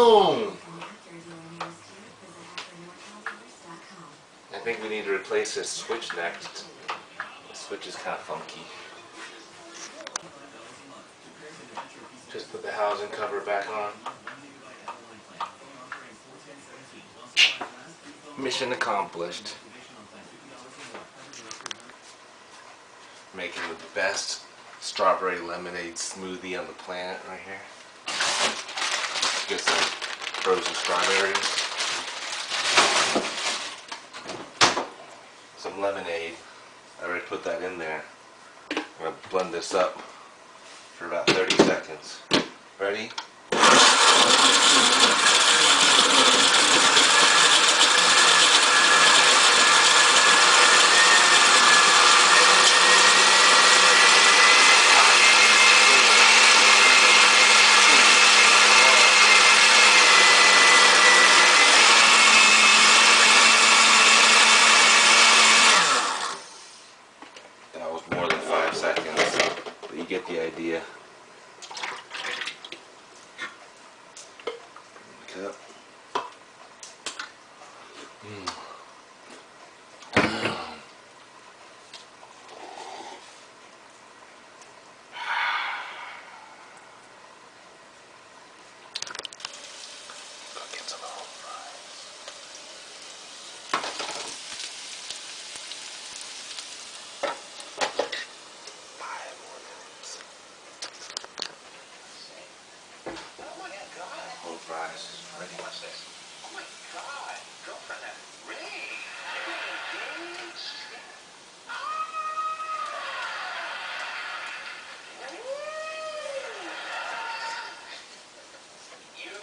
Boom! I think we need to replace this switch next. The switch is kind of funky. Just put the housing cover back on. Mission accomplished. Making the best strawberry lemonade smoothie on the planet right here. Get some frozen strawberries. Some lemonade. I already put that in there. I'm going to blend this up for about 30 seconds. Ready? That was more than 5 seconds, but you get the idea. Cup. Fries. Ready? What's this? Oh my God! Girlfriend, that ring! You?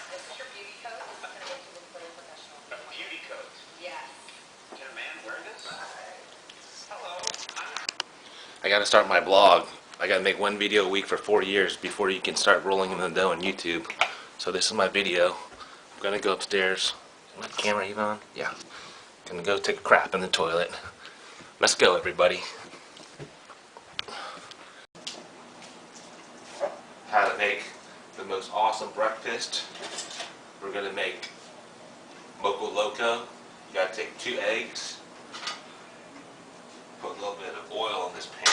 This is your beauty coat. I'm going to make you look very professional. A beauty coat? Yes. Can a man wear this? Hello. I gotta start my blog. I gotta make one video a week for 4 years before you can start rolling in the dough on YouTube. So this is my video. I'm gonna go upstairs. Is my camera even on? Yeah. Gonna go take a crap in the toilet. Let's go, everybody. How to make the most awesome breakfast. We're gonna make Moco Loco. You gotta take 2 eggs. Put a little bit of oil in this pan.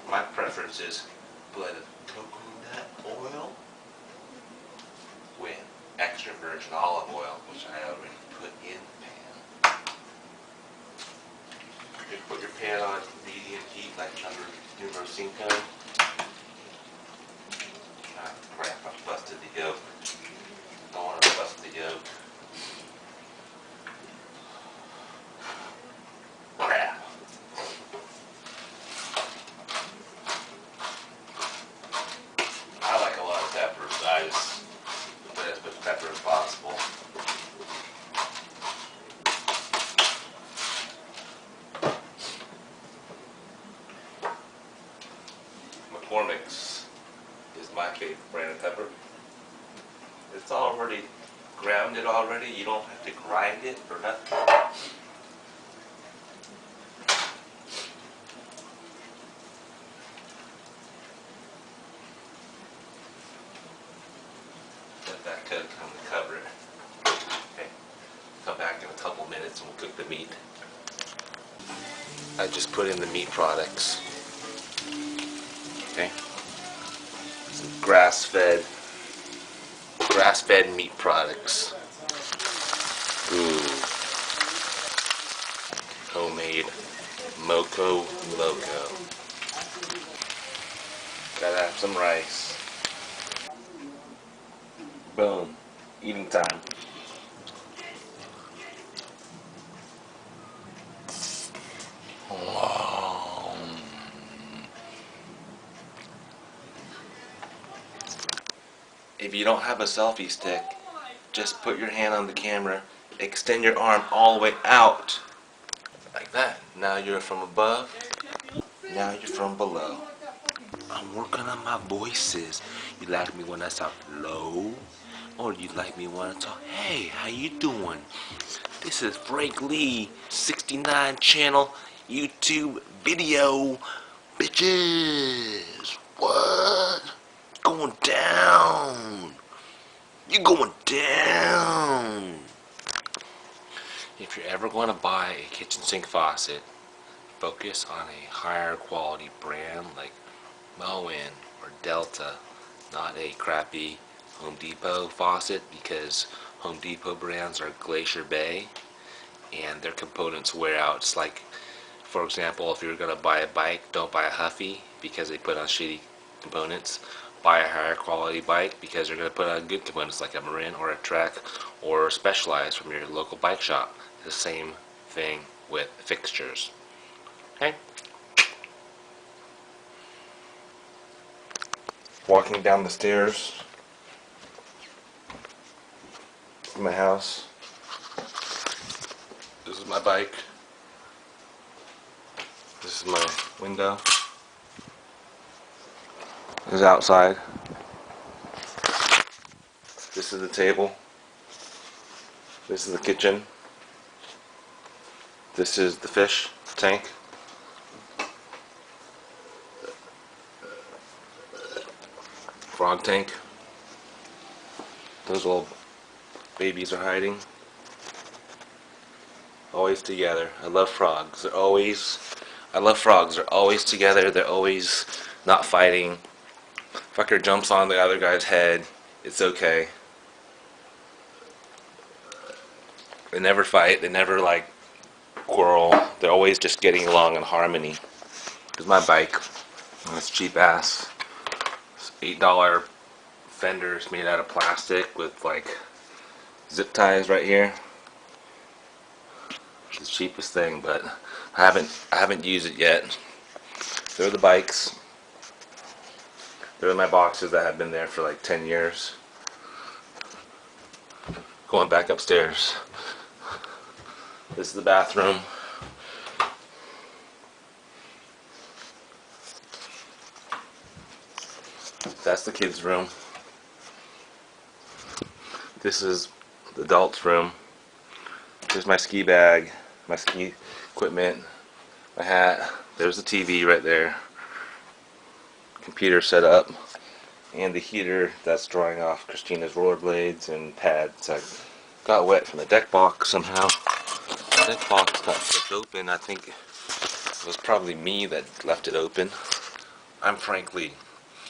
My preference is blended coconut oil with extra virgin olive oil, which I already put in the pan. You put your pan on medium heat, like numero 5. Ah, crap, I busted the yolk. Don't want to bust the yolk. Crap. I like a lot of peppers, so I just put as much pepper as possible. McCormick's is my favorite brand of pepper. It's already grounded already. You don't have to grind it or nothing. That coat come to cover it. Okay. Come back in a couple minutes and we'll cook the meat. I just put in the meat products. Okay. Some grass-fed meat products. Ooh. Homemade Moco Loco. Gotta have some rice. Boom. Eating time. Wow. If you don't have a selfie stick, just put your hand on the camera, extend your arm all the way out. Like that. Now you're from above, now you're from below. I'm working on my voices. You like me when I talk low? Or you like me when I talk, hey, how you doing? This is Frank Lee, 69 channel YouTube video, bitches. What? You're going down. If you're ever going to buy a kitchen sink faucet, focus on a higher quality brand like Moen or Delta, not a crappy Home Depot faucet, because Home Depot brands are Glacier Bay and their components wear out. It's like, for example, if you're going to buy a bike, don't buy a Huffy because they put on shitty components. Buy a higher quality bike because they're going to put on good components like a Marin or a Trek or Specialized from your local bike shop. The same thing with fixtures. Okay? Walking down the stairs to my house. This is my bike. This is my window. This is outside. This is the table. This is the kitchen. This is the fish tank. Frog tank. Those little babies are hiding. Always together. I love frogs. I love frogs. They're always together. They're always not fighting. Fucker jumps on the other guy's head. It's okay. They never fight. They never like quarrel. They're always just getting along in harmony. This is my bike. This cheap ass $8 fenders made out of plastic with like zip ties right here. It's the cheapest thing, but I haven't used it yet. They're the bikes. They're my boxes that have been there for like 10 years. Going back upstairs. This is the bathroom. That's the kids' room. This is the adults' room. There's my ski bag, my ski equipment, my hat. There's the TV right there. Computer set up. And the heater that's drying off Christina's rollerblades and pads. I got wet from the deck box somehow. The deck box got flipped open. I think it was probably me that left it open. I'm frankly,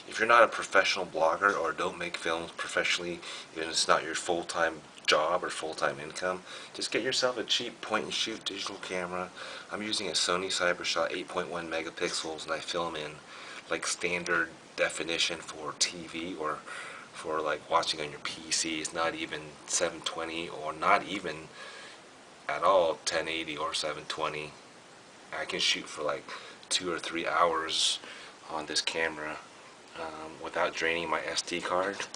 if you're not a professional blogger or don't make films professionally, even if it's not your full-time job or full-time income, just get yourself a cheap point-and-shoot digital camera. I'm using a Sony CyberShot 8.1 megapixels, and I film in like standard definition for TV or for like watching on your PC. It's not even 720 or not even at all 1080 or 720. I can shoot for like 2 or 3 hours on this camera without draining my SD card.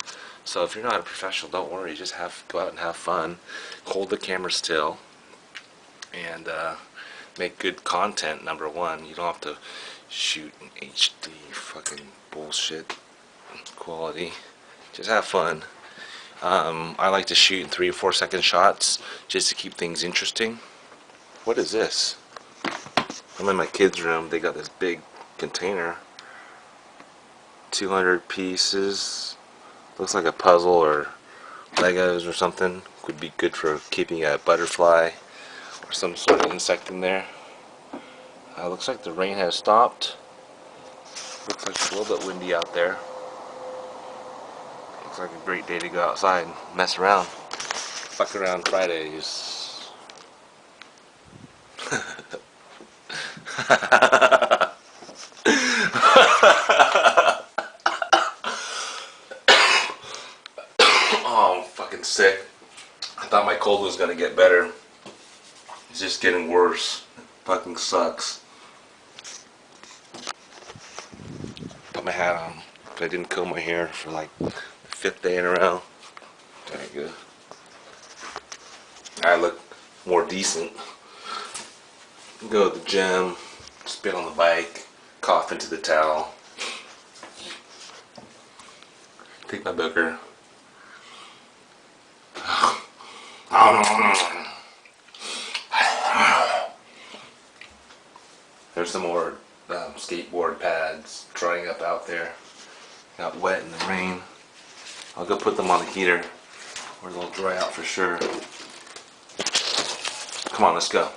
So if you're not a professional, don't worry, just go out and have fun, hold the camera still, and make good content. Number one, you don't have to shoot in HD fucking bullshit quality. Just have fun. I like to shoot in 3 or 4 second shots just to keep things interesting. What is this? I'm in my kids' room. They got this big container, 200 pieces. Looks like a puzzle or Legos or something. Could be good for keeping a butterfly or some sort of insect in there. Looks like the rain has stopped. Looks like it's a little bit windy out there. Looks like a great day to go outside and mess around. Fuck around Fridays. Oh, I'm fucking sick. I thought my cold was gonna get better. It's just getting worse. It fucking sucks. Put my hat on, but I didn't comb my hair for like the 5th day in a row. Very good. I look more decent. Go to the gym, spit on the bike, cough into the towel. Take my booger. There's some more skateboard pads drying up out there. Got wet in the rain. I'll go put them on the heater. Or they'll dry out for sure. Come on, let's go.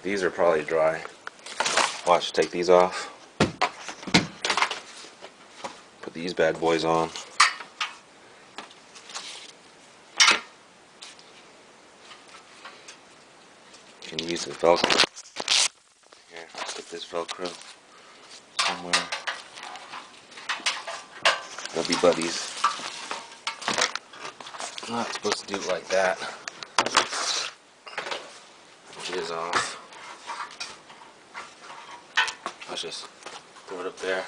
These are probably dry. Watch, take these off. Put these bad boys on. You can use the Velcro. Here, let's put this Velcro somewhere. They'll be buddies. I'm not supposed to do it like that. It is off. Let's just throw it up there.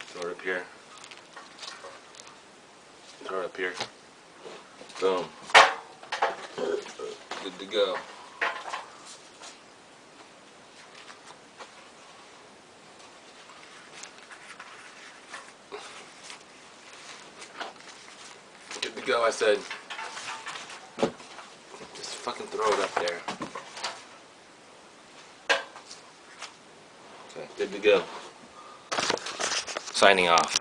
Throw it up here. Throw it up here. Boom. Good to go. Good to go, I said. Just fucking throw it up there. Okay, good to go. Signing off.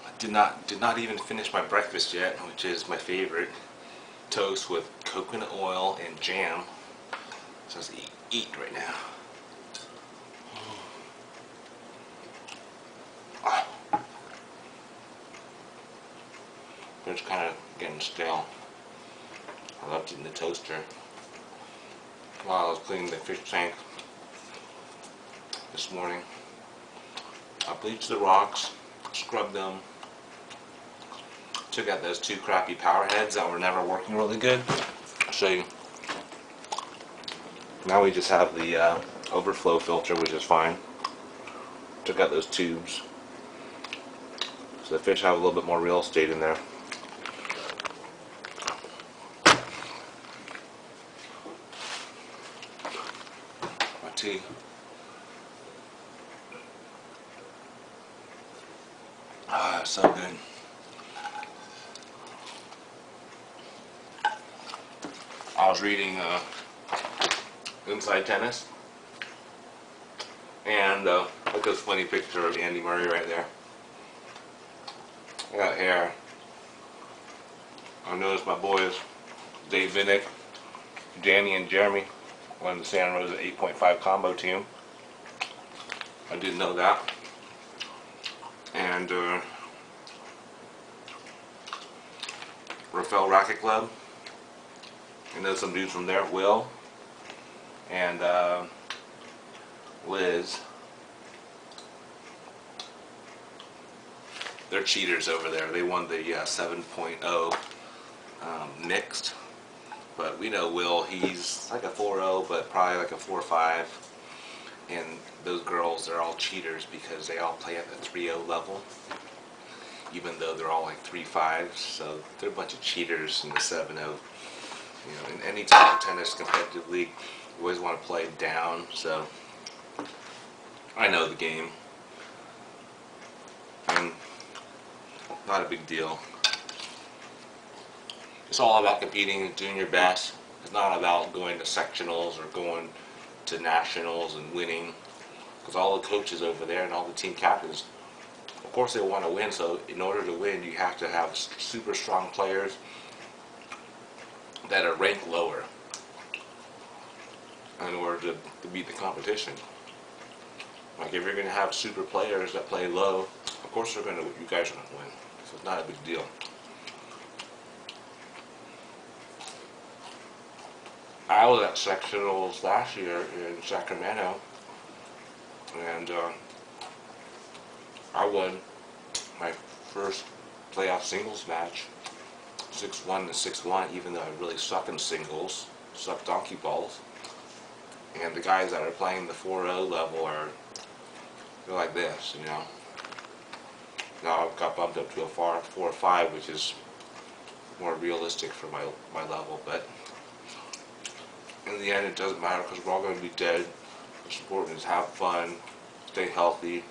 I did not even finish my breakfast yet, which is my favorite. Toast with coconut oil and jam. So let's eat right now. It's kind of getting stale. I left it in the toaster while I was cleaning the fish tank this morning. I bleached the rocks, scrubbed them, took out those two crappy power heads that were never working really good. I'll show you. Now we just have the overflow filter, which is fine. Took out those tubes, so the fish have a little bit more real estate in there. My tea. Ah, so good. I was reading Inside Tennis, and look at this funny picture of Andy Murray right there. I got hair. I noticed my boys, Dave Vinnick, Danny, and Jeremy, won the Santa Rosa 8.5 combo team. I didn't know that. And Rafael Racket Club. I know some dudes from there, Will and Liz. They're cheaters over there. They won the 7.0 mixed. But we know Will, he's like a 4.0, but probably like a 4.5. And those girls, they're all cheaters because they all play at the 3.0 level, even though they're all like 3.5s. So they're a bunch of cheaters in the 7.0. You know, in any type of tennis competitive league, you always want to play down. So I know the game, and not a big deal. It's all about competing and doing your best. It's not about going to sectionals or going to nationals and winning, because all the coaches over there and all the team captains, of course they want to win. So in order to win, you have to have super strong players that are ranked lower in order to beat the competition. Like if you're going to have super players that play low, of course you guys are going to win. So it's not a big deal. I was at sectionals last year in Sacramento, and I won my first playoff singles match 6-1 to 6-1, even though I really suck in singles, suck donkey balls. And the guys that are playing the 4.0 level they're like this, you know. Now I've got bumped up to a 4.5, which is more realistic for my level, but in the end it doesn't matter because we're all going to be dead. What's important is have fun, stay healthy,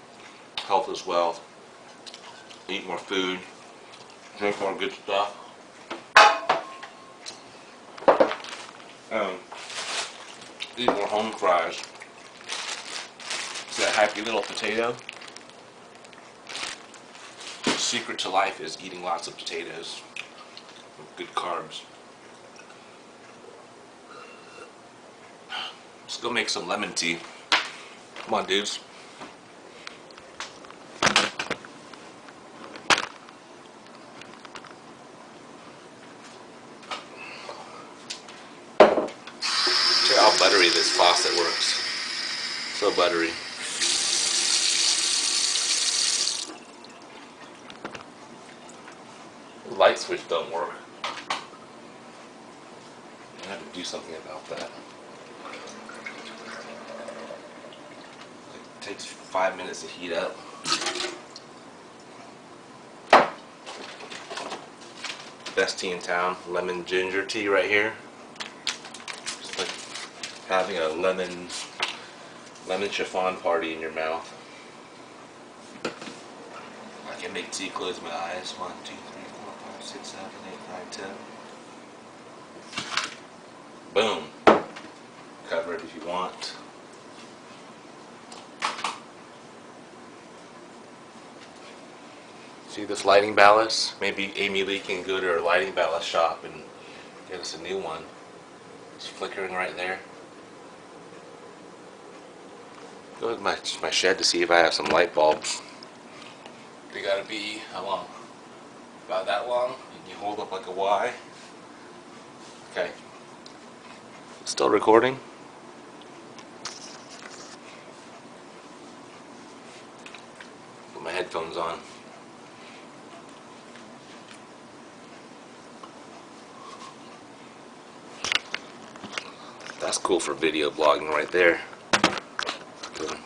health is wealth, eat more food, drink more good stuff. Eat more home fries. that happy little potato. The secret to life is eating lots of potatoes. Good carbs. Let's go make some lemon tea. Come on, dudes. Check out how buttery this faucet works. So buttery. The light switch don't work. I have to do something about that. It takes 5 minutes to heat up. Best tea in town, lemon ginger tea right here. Just like having a lemon chiffon party in your mouth. I can make tea, close my eyes. 1, 2, 3, 4, 5, 6, 7, 8, 9, 10. Boom. Cover it if you want. See this lighting ballast? Maybe Amy Lee can go to her lighting ballast shop and get us a new one. It's flickering right there. Go to my shed to see if I have some light bulbs. They gotta be, how long? About that long. You hold up like a Y. Okay. Still recording? Put my headphones on. That's cool for video blogging right there. Good.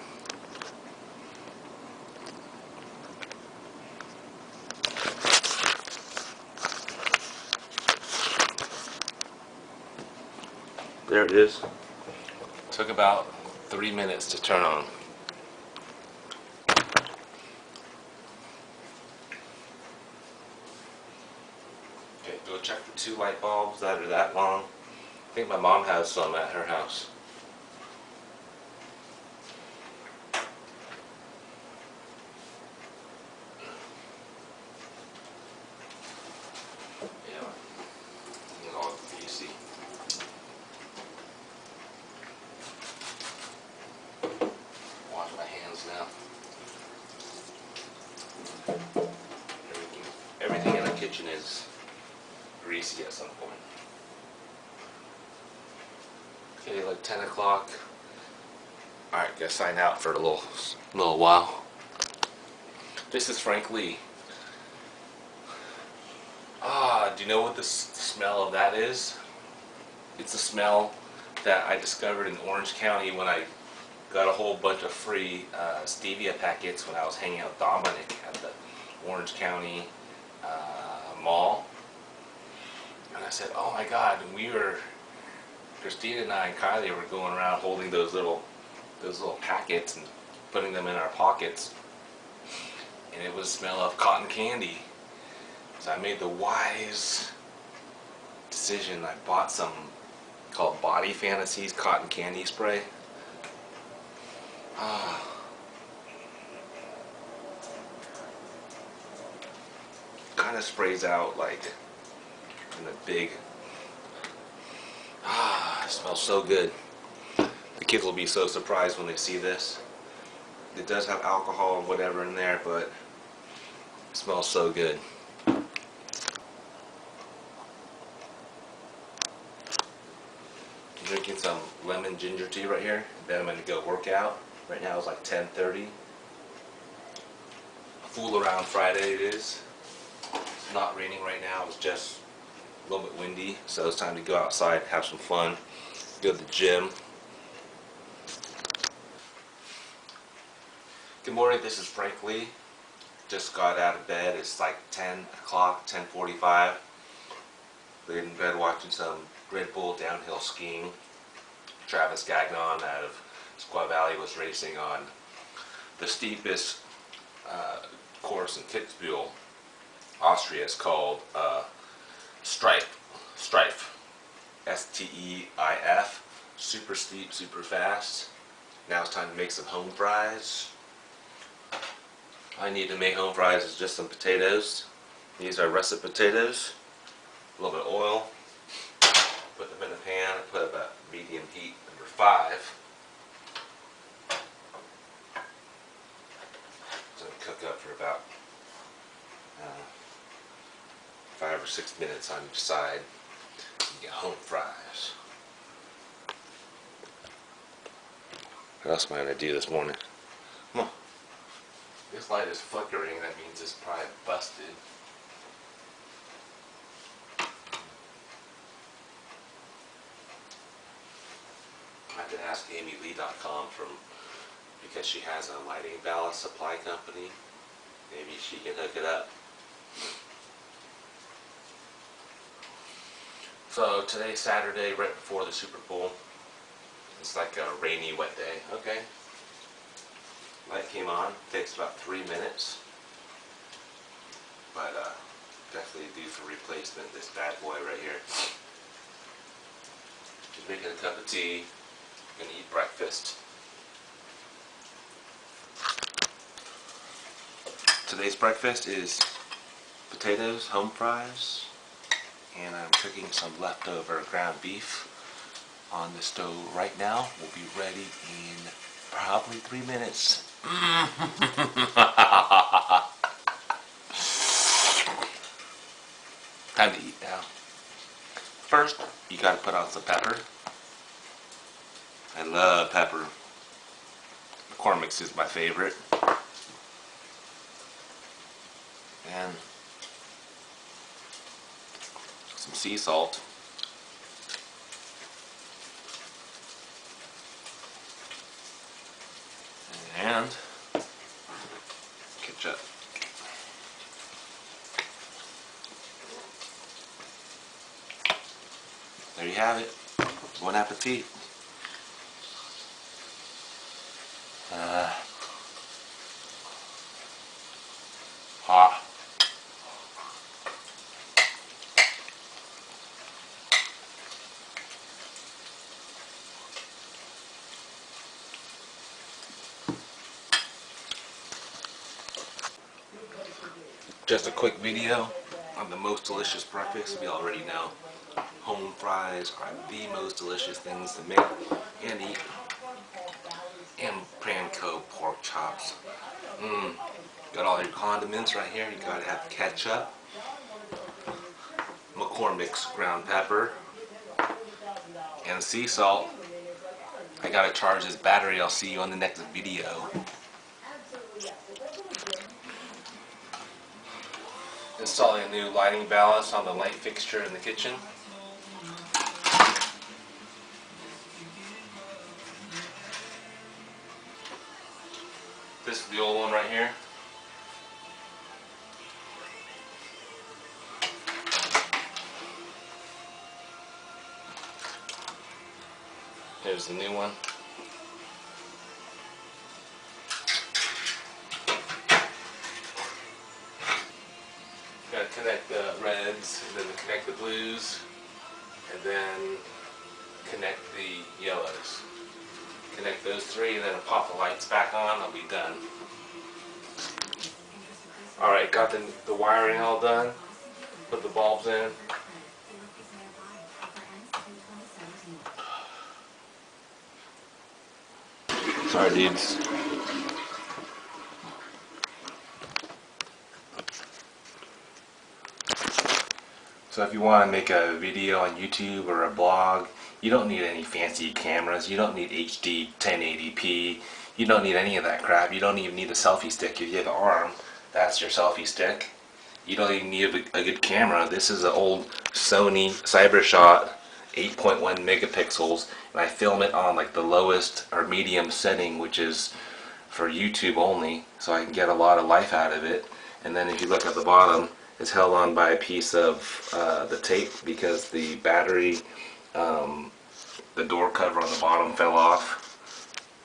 There it is. Took about 3 minutes to turn on. Okay, go check for 2 light bulbs that are that long. I think my mom has some at her house. Yeah, it's all greasy. Wash my hands now. Everything in the kitchen is greasy at some point. Okay, like 10 o'clock. Alright, gotta sign out for a little while. This is Frank Lee. Do you know what the smell of that is? It's a smell that I discovered in Orange County when I got a whole bunch of free stevia packets when I was hanging out with Dominic at the Orange County mall. And I said, oh my god, and Christina and I and Kylie were going around holding those little packets and putting them in our pockets, and it was smell of cotton candy. So I made the wise decision. I bought some called Body Fantasies cotton candy spray. Kind of sprays out like in a big. It smells so good. The kids will be so surprised when they see this. It does have alcohol and whatever in there, but it smells so good. I'm drinking some lemon ginger tea right here. Then I'm going to go work out. Right now it's like 10:30. Fool around Friday it is. It's not raining right now. It's just a little bit windy, so it's time to go outside, have some fun, go to the gym. Good morning, this is Frank Lee. Just got out of bed. It's like 10 o'clock, 10:45. Laid in bed watching some Red Bull downhill skiing. Travis Gagnon out of Squaw Valley was racing on the steepest course in Kitzbühel, Austria. It's called Strife, S-T-E-I-F, super steep, super fast. Now it's time to make some home fries. All I need to make home fries is just some potatoes. These are russet potatoes. A little bit of oil. Put them in the pan. Put about medium heat, number 5. So they cook up for about 5 or 6 minutes on each side. You get home fries. What else am I going to do this morning? Come on. This light is flickering. That means it's probably busted. I have to ask AmyLee.com because she has a lighting ballast supply company. Maybe she can hook it up. So today's Saturday, right before the Super Bowl. It's like a rainy, wet day. Okay. Light came on. Takes about 3 minutes. But definitely due for replacement, this bad boy right here. Just making a cup of tea. Gonna eat breakfast. Today's breakfast is potatoes, home fries, and I'm cooking some leftover ground beef on the stove right now. We'll be ready in probably 3 minutes. Time to eat now. First, you gotta put on some pepper. I love pepper. McCormick's is my favorite. And some sea salt. And ketchup. There you have it. Bon appetit. Hot. Just a quick video on the most delicious breakfast. We already know home fries are the most delicious things to make and eat. And Pranco pork chops. Got all your condiments right here. You gotta have ketchup, McCormick's ground pepper, and sea salt. I gotta charge this battery. I'll see you on the next video. Installing a new lighting ballast on the light fixture in the kitchen. This is the old one right here. Here's the new one. Gotta connect the reds, and then connect the blues, and then connect the yellows. Connect those 3, and then I'll pop the lights back on. I'll be done. Alright, got the wiring all done. Put the bulbs in. Sorry, dudes. So if you want to make a video on YouTube or a blog, you don't need any fancy cameras. You don't need HD 1080p. You don't need any of that crap. You don't even need a selfie stick. If you have the arm, that's your selfie stick. You don't even need a good camera. This is an old Sony CyberShot 8.1 megapixels, and I film it on like the lowest or medium setting, which is for YouTube only, so I can get a lot of life out of it. And then if you look at the bottom, it's held on by a piece of the tape because the battery, the door cover on the bottom fell off.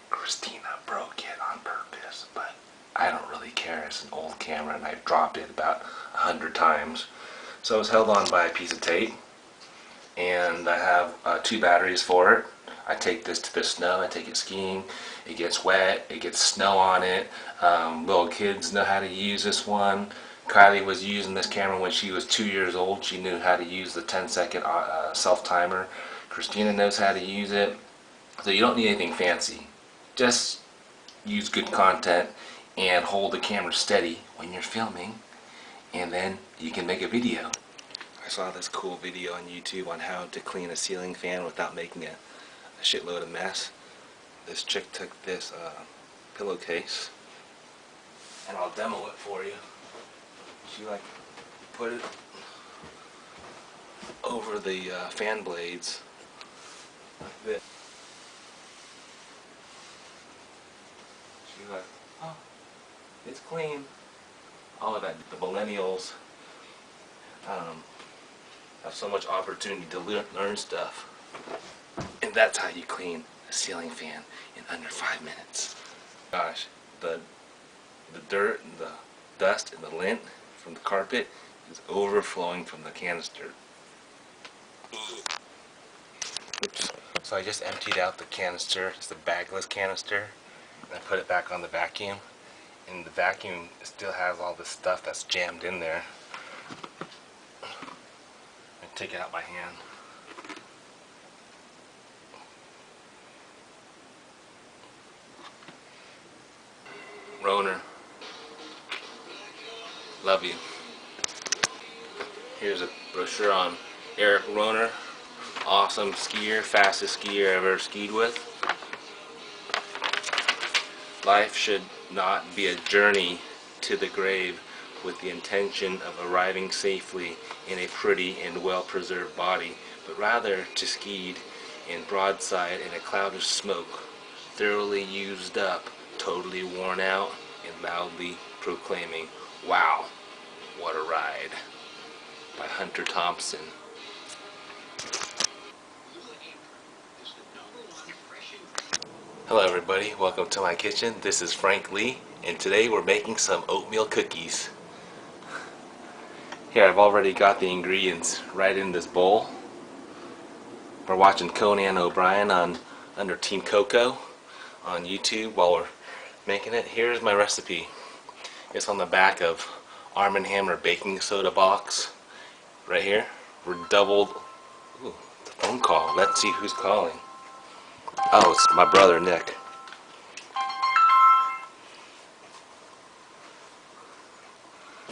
Christina broke it on purpose, but I don't really care. It's an old camera and I've dropped it about 100 times. So it's held on by a piece of tape, and I have 2 batteries for it. I take this to the snow, I take it skiing, it gets wet, it gets snow on it. Little kids know how to use this one. Kylie was using this camera when she was 2 years old. She knew how to use the 10-second self-timer. Christina knows how to use it. So you don't need anything fancy. Just use good content and hold the camera steady when you're filming, and then you can make a video. I saw this cool video on YouTube on how to clean a ceiling fan without making a shitload of mess. This chick took this pillowcase, and I'll demo it for you. She like put it over the fan blades like this. She's like, oh, it's clean. All of that, the millennials have so much opportunity to learn stuff. And that's how you clean a ceiling fan in under 5 minutes. Gosh, the dirt and the dust and the lint from the carpet is overflowing from the canister. Oops. So I just emptied out the canister, just a bagless canister, and I put it back on the vacuum. And the vacuum still has all this stuff that's jammed in there. I take it out by hand. Roner, love you. Here's a brochure on Eric Roner. Awesome skier, fastest skier I ever skied with. Life should not be a journey to the grave with the intention of arriving safely in a pretty and well-preserved body, but rather to skied in broadside in a cloud of smoke, thoroughly used up, totally worn out, and loudly proclaiming, "Wow, what a ride," by Hunter Thompson. Hello everybody, welcome to my kitchen. This is Frank Lee, and today we're making some oatmeal cookies. Here, I've already got the ingredients right in this bowl. We're watching Conan O'Brien under Team Coco on YouTube while we're making it. Here's my recipe. It's on the back of Arm & Hammer baking soda box right here. We're doubled. Ooh, the phone call. Let's see who's calling. Oh, it's my brother Nick.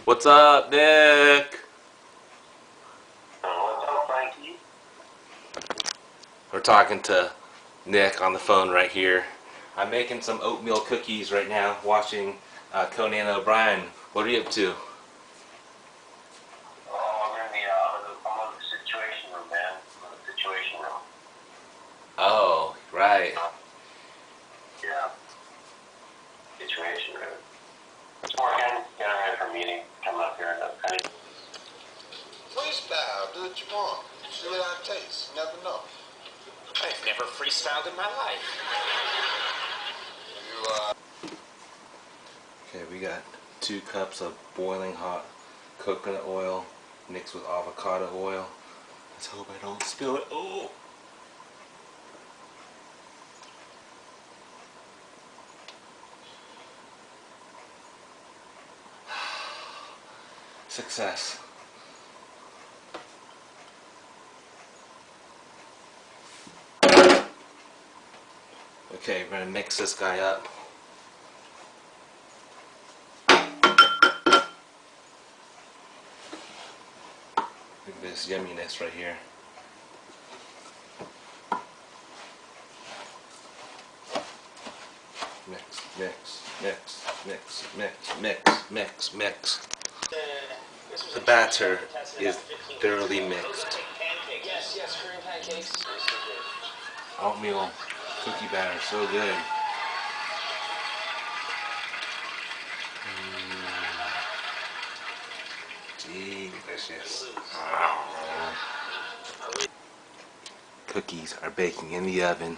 What's up, Nick? What's up, Frankie? We're talking to Nick on the phone right here. I'm making some oatmeal cookies right now, watching Conan O'Brien. What are you up to? Oh, I'm in the situation room, man. I'm in the situation room. Oh, right. Yeah. Situation room. It's working. Getting ready for a meeting. Coming up here in a penny. Freestyle, do what you want. See what I taste. You never know. I've never freestyled in my life. Okay, we got 2 cups of boiling hot coconut oil mixed with avocado oil. Let's hope I don't spill it. Oh! Success. Okay, we're gonna mix this guy up. Look at this yumminess right here. Mix, mix, mix, mix, mix, mix, mix, mix. The batter is thoroughly mixed. Yes, Korean pancakes. Oatmeal cookie batter, so good. Delicious. Cookies are baking in the oven.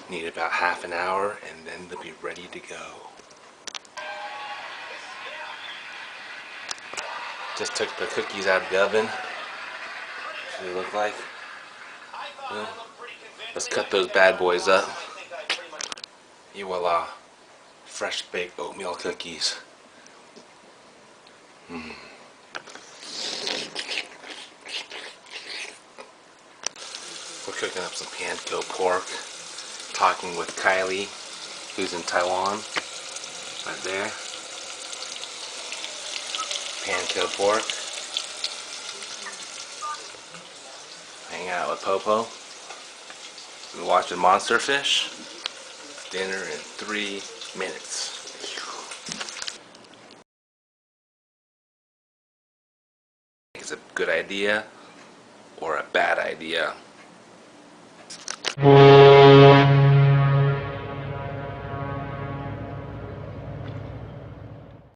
Need about half an hour and then they'll be ready to go. Just took the cookies out of the oven. What do they look like? Let's cut those bad boys up. Et voila. Fresh baked oatmeal cookies. We're cooking up some panko pork. Talking with Kylie, who's in Taiwan. Right there. Panko pork. Hang out with Popo. We're watching Monster Fish. Dinner in 3 minutes. It's a good idea or a bad idea.